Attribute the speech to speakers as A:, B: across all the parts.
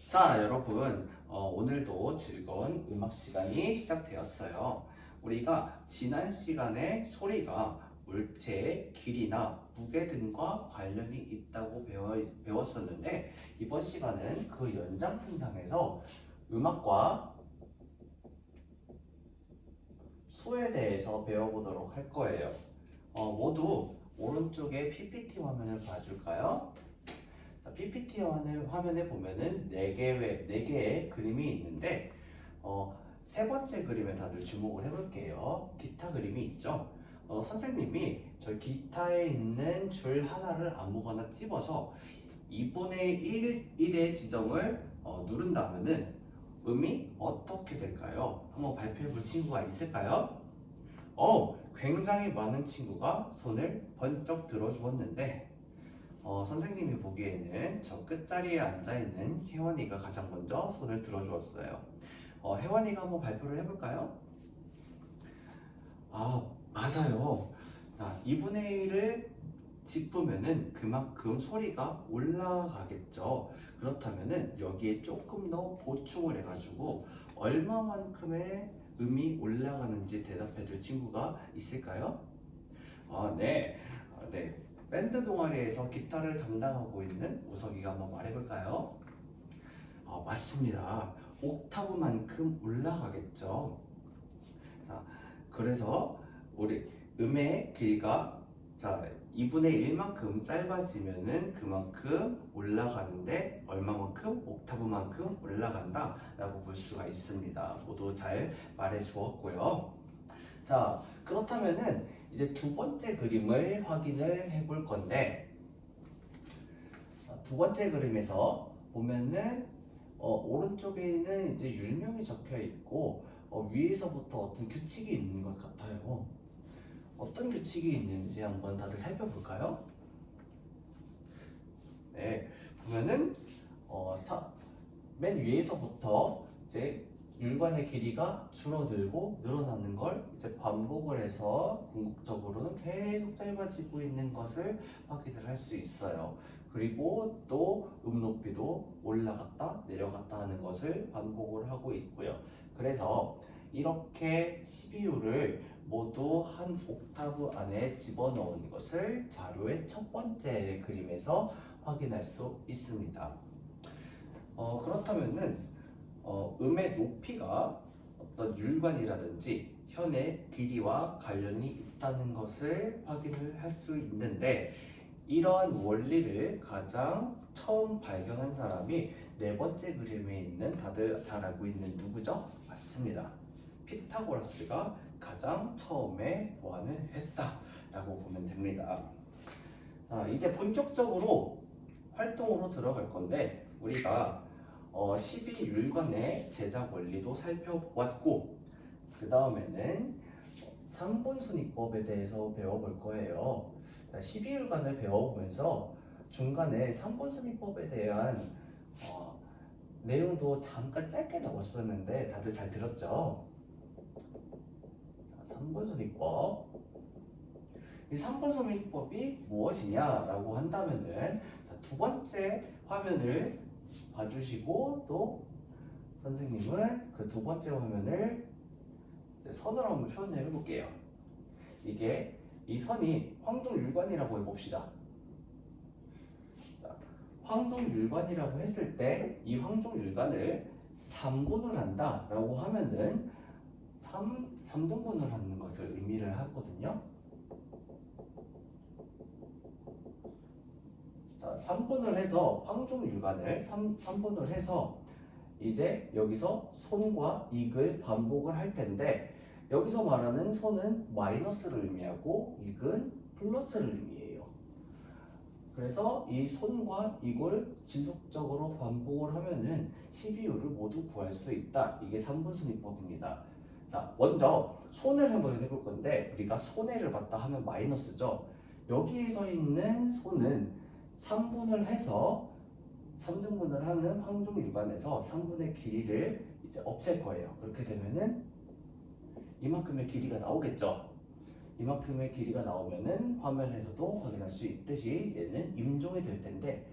A: 자, 여러분, 오늘도 즐거운 음악 시간이 시작되었어요. 우리가 지난 시간에 소리가 물체의 길이나 무게 등과 관련이 있다고 배웠었는데, 이번 시간은 그 연장선상에서 음악과 수에 대해서 배워보도록 할 거예요. 모두 오른쪽에 PPT 화면을 봐줄까요? 자, PPT 화면에 보면은 네 개의 그림이 있는데, 세 번째 그림에 다들 주목을 해볼게요. 기타 그림이 있죠? 선생님이 저 기타에 있는 줄 하나를 아무거나 찝어서 2분의 1의 지점을 누른다면은 음이 어떻게 될까요? 한번 발표해 볼 친구가 있을까요? 굉장히 많은 친구가 손을 번쩍 들어 주었는데, 선생님이 보기에는 저 끝자리에 앉아있는 혜원이가 가장 먼저 손을 들어주었어요. 혜원이가 한번 발표를 해볼까요? 맞아요. 자, 2분의 1을 짚으면은 그만큼 소리가 올라가겠죠. 그렇다면은 여기에 조금 더 보충을 해가지고 얼마만큼의 음이 올라가는지 대답해 줄 친구가 있을까요? 네. 네. 밴드 동아리에서 기타를 담당하고 있는 우석이가 한번 말해볼까요? 맞습니다. 옥타브만큼 올라가겠죠. 자, 그래서 우리 음의 길이가 2분의 1만큼 짧아지면은 그만큼 올라가는데 얼마만큼? 옥타브만큼 올라간다 라고 볼 수가 있습니다. 모두 잘 말해 주었고요. 자, 그렇다면은 이제 두 번째 그림을 확인을 해볼 건데, 두 번째 그림에서 보면은 오른쪽에는 이제 율명이 적혀 있고 위에서부터 어떤 규칙이 있는 것 같아요. 어떤 규칙이 있는지 한번 다들 살펴볼까요? 네, 보면은 맨 위에서부터 이제 율관의 길이가 줄어들고 늘어나는 걸 이제 반복을 해서 궁극적으로는 계속 짧아지고 있는 것을 확인을 할 수 있어요. 그리고 또 높이도 올라갔다 내려갔다 하는 것을 반복을 하고 있고요. 그래서 이렇게 12율을 모두 한 옥타브 안에 집어넣은 것을 자료의 첫 번째 그림에서 확인할 수 있습니다. 그렇다면은 음의 높이가 어떤 율관이라든지 현의 길이와 관련이 있다는 것을 확인을 할 수 있는데, 이러한 원리를 가장 처음 발견한 사람이 네 번째 그림에 있는 다들 잘 알고 있는 누구죠? 맞습니다. 피타고라스가 가장 처음에 보완을 했다라고 보면 됩니다. 자, 이제 본격적으로 활동으로 들어갈 건데, 우리가 12율관의 제작 원리도 살펴보았고, 그 다음에는 3분순위법에 대해서 배워볼 거예요. 12율관을 배워보면서 중간에 3분순위법에 대한 내용도 잠깐 짧게 나왔었는데 다들 잘 들었죠? 자, 3분순위법. 이 3분순위법이 무엇이냐라고 한다면은, 두 번째 화면을 봐주시고, 또 선생님은 그 두 번째 화면을 선으로 한번 표현을 해볼게요. 이 선이 황종율관이라고 해봅시다. 자, 황종율관이라고 했을 때 이 황종율관을 3분을 한다라고 하면은 3등분을 하는 것을 의미를 하거든요. 자, 3분을 해서 황종율관을 3분을 해서 이제 여기서 손과 익을 반복을 할 텐데, 여기서 말하는 손은 마이너스를 의미하고 익은 플러스를 의미해요. 그래서 이 손과 익을 지속적으로 반복을 하면은 12율을 모두 구할 수 있다. 이게 3분순위법입니다. 자, 먼저 손을 한번 해볼 건데, 우리가 손해를 봤다 하면 마이너스죠. 여기에 서 있는 손은 3분을 해서 3등분을 하는 황종율관에서 3분의 길이를 이제 없앨 거예요. 그렇게 되면은 이만큼의 길이가 나오겠죠. 이만큼의 길이가 나오면은 화면에서도 확인할 수 있듯이 얘는 임종이 될 텐데,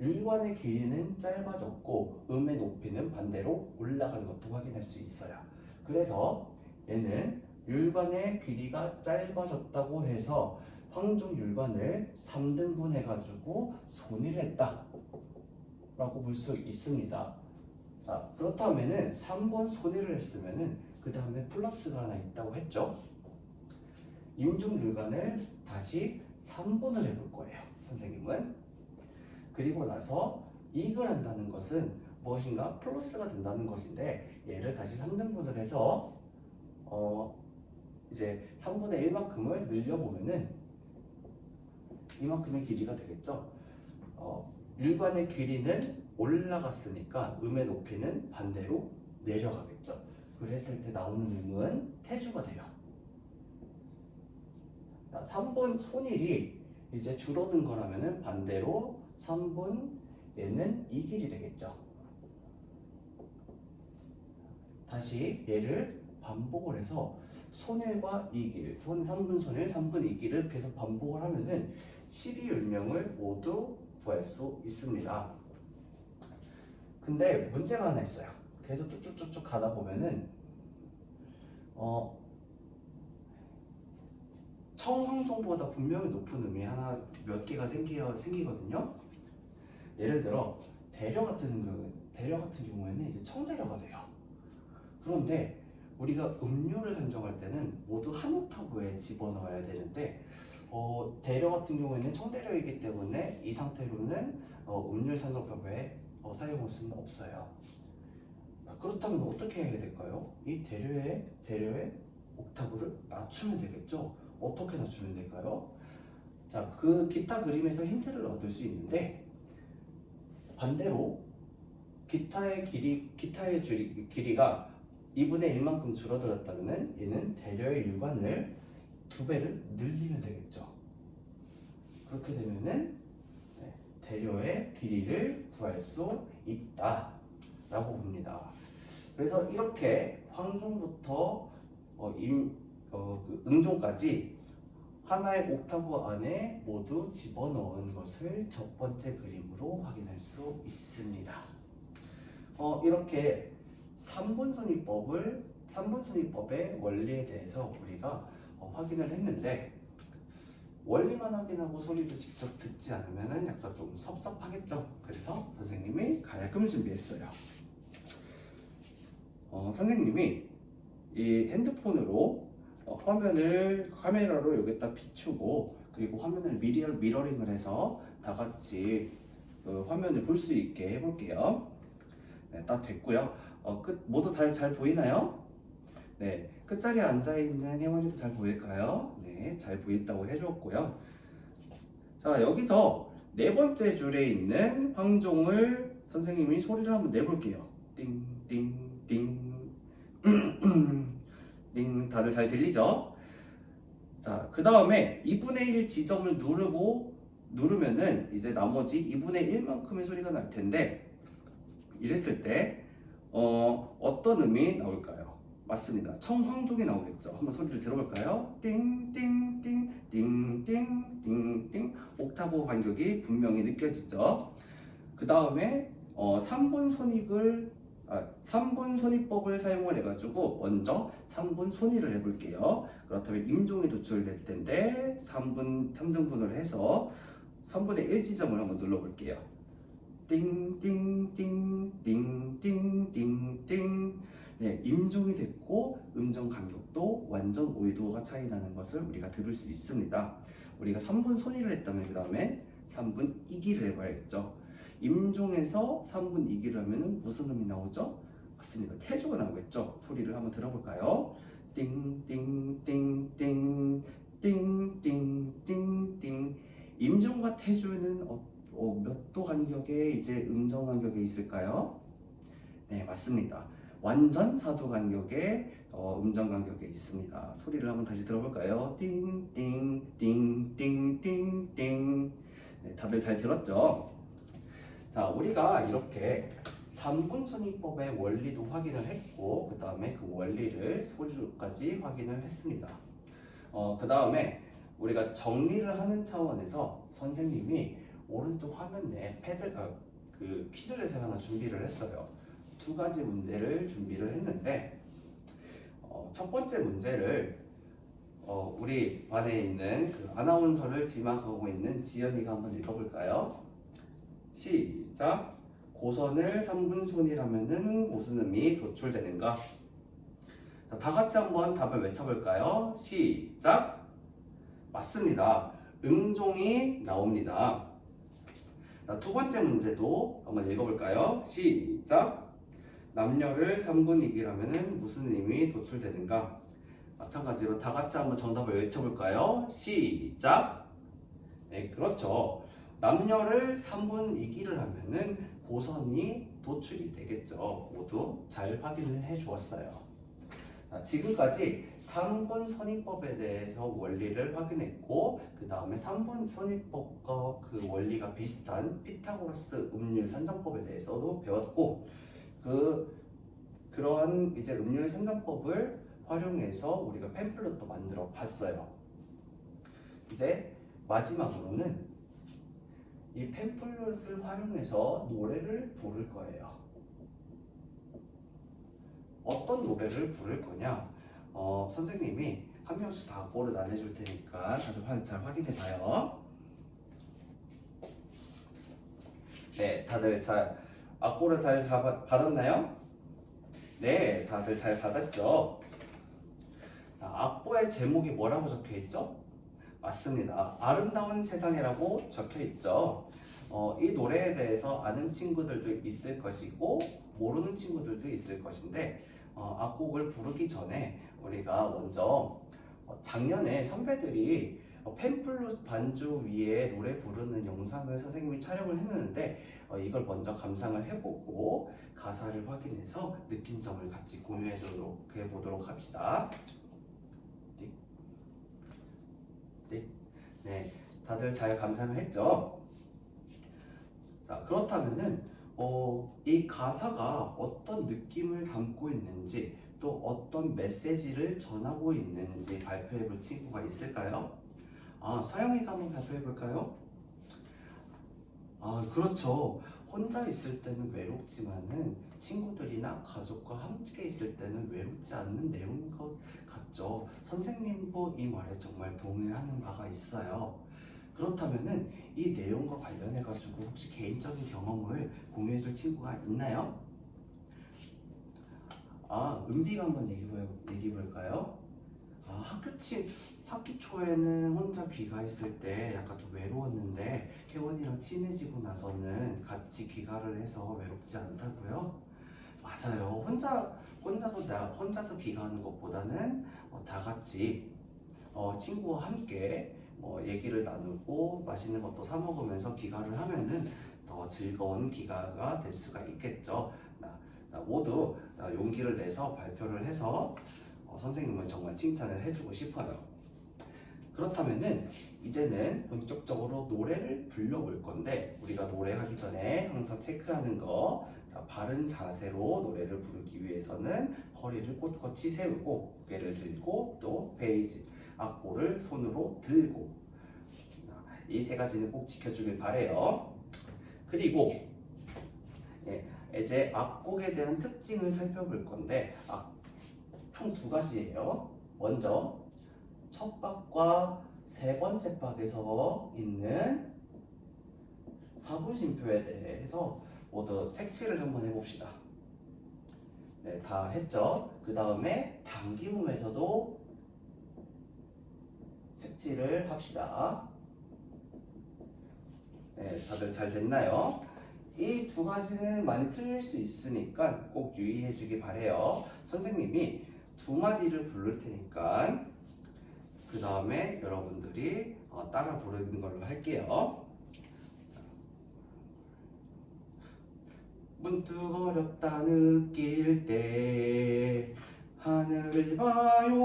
A: 율관의 길이는 짧아졌고 음의 높이는 반대로 올라가는 것도 확인할 수 있어요. 그래서 얘는 율관의 길이가 짧아졌다고 해서 황종율관을 3등분 해가지고 손위를 했다 라고 볼 수 있습니다. 자, 그렇다면은 3번 손위를 했으면은 그 다음에 플러스가 하나 있다고 했죠. 임종율관을 다시 3분을 해볼 거예요, 선생님은. 그리고 나서 이익을 한다는 것은 무엇인가 플러스가 된다는 것인데, 얘를 다시 3등분을 해서 이제 3분의 1만큼을 늘려보면은 이만큼의 길이가 되겠죠. 율관의 길이는 올라갔으니까 음의 높이는 반대로 내려가겠죠. 그랬을 때 나오는 음은 태주가 돼요. 자, 3분 손일이 이제 줄어든 거라면은 반대로 3분 얘는 이 길이 되겠죠. 다시 얘를 반복을 해서 손일과 이길, 3분 손일, 3분 이길을 계속 반복을 하면은 12율명을 모두 구할 수 있습니다. 근데 문제가 하나 있어요. 계속 쭉쭉쭉쭉 가다 보면은 청황종보다 분명히 높은 음이 하나 몇 개가 생기거든요. 예를 들어 대려 같은 경우에는 이제 청대려가 돼요. 그런데 우리가 음률을 산정할 때는 모두 한 옥타브에 집어넣어야 되는데 대려 같은 경우에는 청대려이기 때문에 이 상태로는 음률 산정법에 사용할 수는 없어요. 그렇다면 어떻게 해야 될까요? 이 대려의 옥타브를 낮추면 되겠죠. 어떻게 낮추면 될까요? 자, 그 기타 그림에서 힌트를 얻을 수 있는데, 반대로 기타의 길이가 2분의 1만큼 줄어들었다면 얘는 대려의 율관을 2배를 늘리면 되겠죠. 그렇게 되면은 대려의 길이를 구할 수 있다 라고 봅니다. 그래서 이렇게 황종부터 그 응종까지 하나의 옥타브 안에 모두 집어넣은 것을 첫 번째 그림으로 확인할 수 있습니다. 이렇게 3분선이법의 원리에 대해서 우리가 확인을 했는데, 원리만 확인하고 소리를 직접 듣지 않으면 약간 좀 섭섭하겠죠. 그래서 선생님이 가야금을 준비했어요. 선생님이 이 핸드폰으로 카메라로 여기다 비추고, 그리고 화면을 미러링을 해서 다 같이 화면을 볼 수 있게 해볼게요. 네, 딱 됐고요. 모두 잘 보이나요? 네, 끝자리에 앉아있는 혜원이도 잘 보일까요? 네, 잘 보인다고 해주었고요. 자, 여기서 네 번째 줄에 있는 황종을 선생님이 소리를 한번 내볼게요. 띵띵띵 띵. 다들 잘 들리죠? 자, 그 다음에 2분의 1 지점을 누르면은 이제 나머지 2분의 1만큼의 소리가 날 텐데, 이랬을 때 어떤 음이 나올까요? 맞습니다. 청황종이 나오겠죠. 한번 소리를 들어볼까요? 띵띵띵 띵띵띵띵. 옥타브 간격이 분명히 느껴지죠. 그 다음에 3분 손위법을 사용을 해가지고 먼저 3분 손위를 해볼게요. 그렇다면 임종이 도출될 텐데 3등분을 해서 3분의 1 지점을 한번 눌러볼게요. 띵띵띵띵띵띵띵. 네, 임종이 됐고 음정 간격도 완전 5도가 차이 나는 것을 우리가 들을 수 있습니다. 우리가 3분 손위를 했다면 그 다음에 3분 이기를 해봐야겠죠. 임종에서 3분 이기를 하면 무슨 음이 나오죠? 맞습니다. 태주가 나오겠죠. 소리를 한번 들어볼까요? 띵띵띵띵 띵띵띵띵. 임종과 태주는 몇 도 간격의 이제 음정 간격에 있을까요? 네, 맞습니다. 완전 4도 간격의 음정 간격에 있습니다. 소리를 한번 다시 들어볼까요? 띵띵띵띵띵띵. 네, 다들 잘 들었죠? 자, 우리가 이렇게 3분 손위법의 원리도 확인을 했고, 그 다음에 그 원리를 소리로까지 확인을 했습니다. 그 다음에 우리가 정리를 하는 차원에서 선생님이 오른쪽 화면 내에 그 퀴즈렛을 하나 준비를 했어요. 두 가지 문제를 준비를 했는데 첫 번째 문제를 우리 반에 있는 그 아나운서를 지망하고 있는 지연이가 한번 읽어볼까요? 시작. 고선을 3분손이라면은 무슨 음이 도출되는가? 자, 다 같이 한번 답을 외쳐볼까요? 시작. 맞습니다. 음종이 나옵니다. 자, 두 번째 문제도 한번 읽어볼까요? 시작. 남녀를 3분이기라면은 무슨 음이 도출되는가? 마찬가지로 다 같이 한번 정답을 외쳐볼까요? 시작. 네, 그렇죠. 남녀를 3분이기를 하면은 고선이 도출이 되겠죠. 모두 잘 확인을 해 주었어요. 자, 지금까지 3분 선임법에 대해서 원리를 확인했고, 그 다음에 3분 선임법과 그 원리가 비슷한 피타고라스 음률 산정법에 대해서도 배웠고, 그러한 이제 음률 산정법을 활용해서 우리가 팸플릿도 만들어 봤어요. 이제 마지막으로는 이 팸플릿을 활용해서 노래를 부를 거예요. 어떤 노래를 부를 거냐? 선생님이 한 명씩 다 악보를 나눠줄 테니까 다들 잘 확인해 봐요. 네, 다들 악보를 잘 받았나요? 네, 다들 잘 받았죠? 악보의 제목이 뭐라고 적혀 있죠? 맞습니다. 아름다운 세상이라고 적혀 있죠. 이 노래에 대해서 아는 친구들도 있을 것이고 모르는 친구들도 있을 것인데 악곡을 부르기 전에 우리가 먼저 작년에 선배들이 팸플릿 반주 위에 노래 부르는 영상을 선생님이 촬영을 했는데 이걸 먼저 감상을 해보고 가사를 확인해서 느낀 점을 같이 공유해보도록 합시다. 네, 다들 잘 감상을 했죠? 자, 그렇다면은 이 가사가 어떤 느낌을 담고 있는지 또 어떤 메시지를 전하고 있는지 발표해 볼 친구가 있을까요? 서영이가 한번 발표해 볼까요? 그렇죠. 혼자 있을 때는 외롭지만은 친구들이나 가족과 함께 있을 때는 외롭지 않는 내용인 것 같죠. 선생님도 이 말에 정말 동의하는 바가 있어요. 그렇다면은 이 내용과 관련해 가지고 혹시 개인적인 경험을 공유해 줄 친구가 있나요? 은비가 한번 얘기해 볼까요? 학기 초에는 혼자 귀가했을 때 약간 좀 외로웠는데 혜원이랑 친해지고 나서는 같이 귀가를 해서 외롭지 않다고요? 맞아요. 혼자서 귀가하는 것보다는 다 같이 친구와 함께 얘기를 나누고 맛있는 것도 사 먹으면서 귀가를 하면은 더 즐거운 귀가가 될 수가 있겠죠. 자, 모두 용기를 내서 발표를 해서 선생님을 정말 칭찬을 해주고 싶어요. 그렇다면은 이제는 본격적으로 노래를 불러볼 건데 우리가 노래하기 전에 항상 체크하는 거, 자, 바른 자세로 노래를 부르기 위해서는 허리를 꼿꼿이 세우고 고개를 들고 또 베이지 악보를 손으로 들고 이 세 가지는 꼭 지켜주길 바래요. 그리고 이제 악곡에 대한 특징을 살펴볼 건데 총 두 가지예요. 먼저 첫 박과 세 번째 박에서 있는 사분심표에 대해서 모두 색칠을 한번 해봅시다. 네, 다 했죠? 그 다음에 당기음에서도 색칠을 합시다. 네, 다들 잘 됐나요? 이 두 가지는 많이 틀릴 수 있으니까 꼭 유의해 주기 바래요. 선생님이 두 마디를 부를 테니까 그 다음에 여러분들이 따라 부르는 걸로 할게요. 문득 어렵다 느낄 때 하늘을 봐요.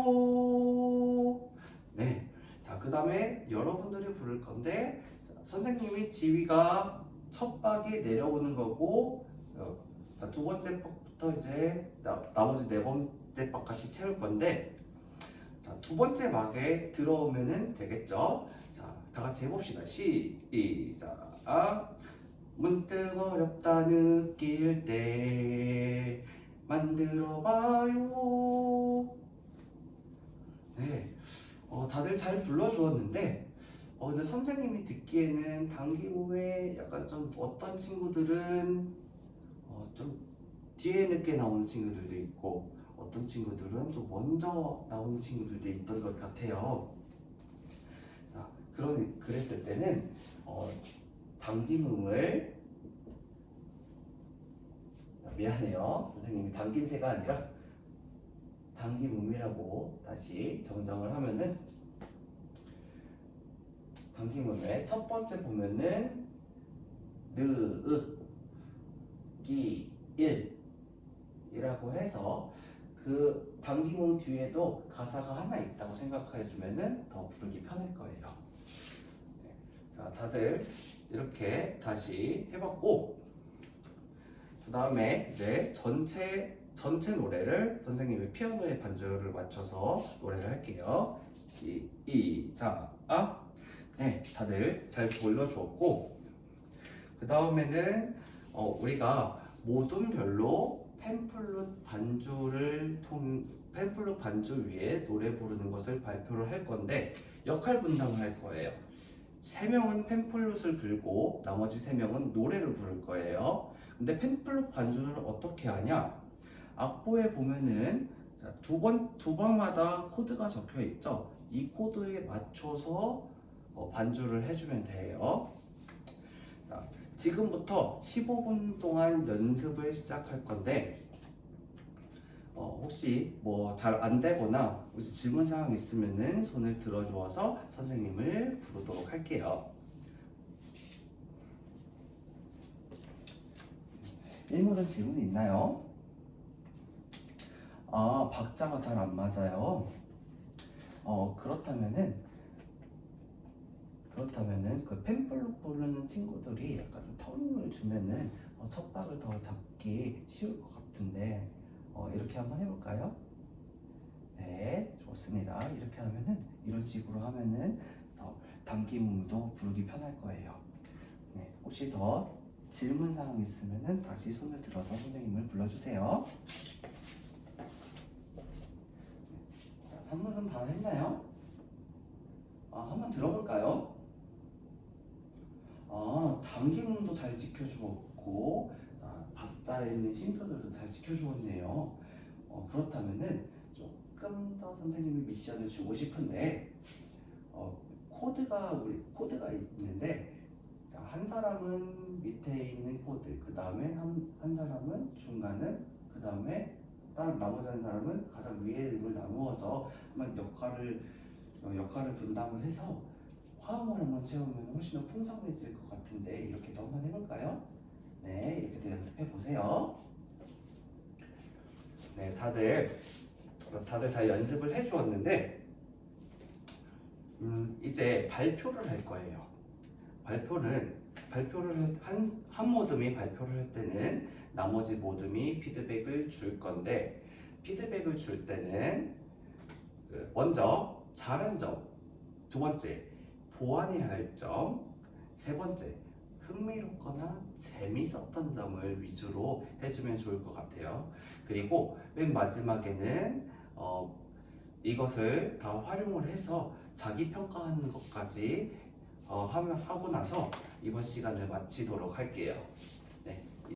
A: 네, 자, 그 다음에 여러분들이 부를 건데 선생님이 지휘가 첫 박이 내려오는 거고 자, 두 번째 박부터 이제 나머지 네 번째 박 같이 채울 건데 자, 두 번째 막에 들어오면은 되겠죠? 자, 다 같이 해봅시다. 시작. 문득 어렵다 느낄 때 만들어봐요. 네, 다들 잘 불러주었는데 근데 선생님이 듣기에는 단기호에 약간 좀 어떤 친구들은 좀 뒤에 늦게 나오는 친구들도 있고 어떤 친구들은 좀 먼저 나오는 친구들도 있던 것 같아요. 자, 그랬을 때는 당김음을 미안해요. 선생님이 당김새가 아니라 당김음이라고 다시 정정을 하면은 당김음의 첫 번째 보면은 느으 기 일 이라고 해서 그 당김음 뒤에도 가사가 하나 있다고 생각해주면은 더 부르기 편할 거예요. 네. 자, 다들 이렇게 다시 해봤고, 그 다음에 이제 전체 노래를 선생님이 피아노의 반주를 맞춰서 노래를 할게요. 시작. 네, 다들 잘 불러주었고, 그 다음에는 우리가 모둠별로 펜플룻 반주 위에 노래 부르는 것을 발표를 할 건데 역할 분담을 할 거예요. 3명은 펜플룻을 불고 나머지 3명은 노래를 부를 거예요. 근데 펜플룻 반주를 어떻게 하냐? 악보에 보면은 두 방마다 코드가 적혀 있죠. 이 코드에 맞춰서 반주를 해주면 돼요. 자, 지금부터 15분 동안 연습을 시작할 건데 혹시 뭐 잘 안 되거나 혹시 질문 사항 있으면은 손을 들어 주어서 선생님을 부르도록 할게요. 일몰은 질문 있나요? 박자가 잘 안 맞아요. 그렇다면은 그 펜플룻 부르는 친구들이 약간 좀 터닝을 주면은 첫 박을 더 잡기 쉬울 것 같은데 이렇게 한번 해볼까요? 네, 좋습니다. 이렇게 하면은 이런 식으로 하면은 더 당김음도 부르기 편할 거예요. 네, 혹시 더 질문 사항 있으면은 다시 손을 들어서 선생님을 불러주세요. 자, 3분은 다 했나요? 한번 들어볼까요? 당김음도 잘 지켜주었고 박자에 있는 쉼표들도 잘 지켜주었네요. 그렇다면은 조금 더 선생님이 미션을 주고 싶은데 코드가 있는데 한 사람은 밑에 있는 코드, 그 다음에 한 사람은 중간은, 그 다음에 나머지 한 사람은 가장 위에를 나누어서 한번 역할을 분담을 해서 화음을 한번 채우면 훨씬 더 풍성해질 것 같은데 이렇게도 한번 해볼까요? 네, 이렇게도 연습해 보세요. 네, 다들 잘 연습을 해주었는데 이제 발표를 할 거예요. 발표를 한 모듬이 발표를 할 때는 나머지 모듬이 피드백을 줄 건데 피드백을 줄 때는 먼저 잘한 점, 두 번째 보완해야 할 점, 세 번째 흥미롭거나 재밌었던 점을 위주로 해주면 좋을 것 같아요. 그리고 맨 마지막에는 이것을 다 활용을 해서 자기 평가하는 것까지 하고 나서 이번 시간을 마치도록 할게요.